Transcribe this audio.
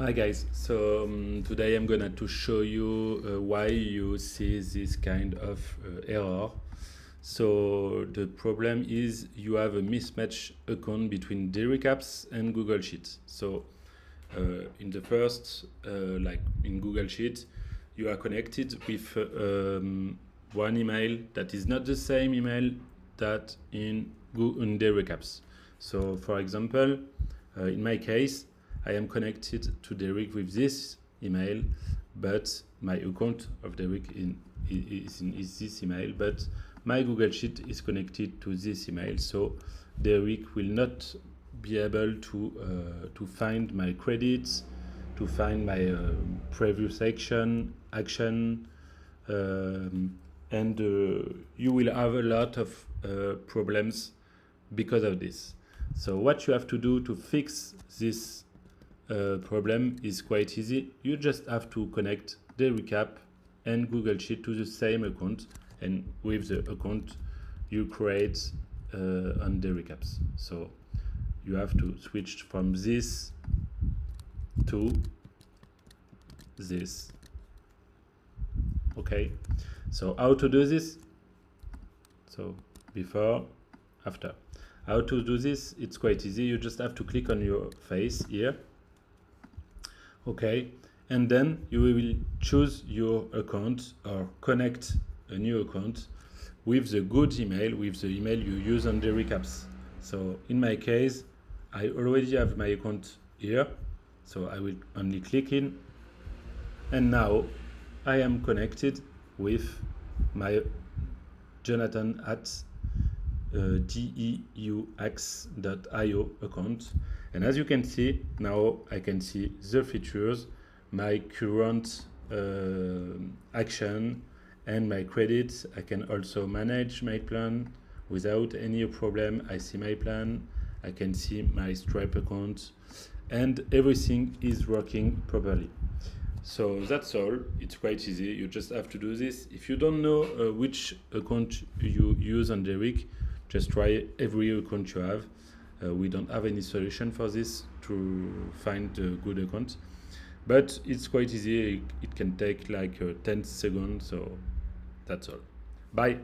Hi guys, so today I'm gonna to show you why you see this kind of error. So the problem is you have a mismatch account between Derrick apps and Google Sheets. So in the first, like in Google Sheets, you are connected with one email that is not the same email that in Derrick apps. So for example, in my case, I am connected to Derrick with this email, but my account of Derrick is this email, but my Google Sheet is connected to this email, so Derrick will not be able to find my credits, to find my previous action, and you will have a lot of problems because of this. So what you have to do to fix this problem is quite easy. You just have to connect the recap and Google Sheet to the same account, and with the account you create on the recaps. So you have to switch from this to this. Okay, so how to do this? So before, after. How to do this? It's quite easy. You just have to click on your face here. Okay, and then you will choose your account or connect a new account with the good email, with the email you use on the recaps. So in my case, I already have my account here, so I will only click in, and now I am connected with my Jonathan at deux.io account. And as you can see, now I can see the features, my current action, and my credits. I can also manage my plan without any problem. I see my plan, I can see my Stripe account, and everything is working properly. So that's all. It's quite easy. You just have to do this. If you don't know which account you use on Derrick, just try every account you have. We don't have any solution for this to find a good account, but it's quite easy. It can take like 10 seconds. So that's all. Bye.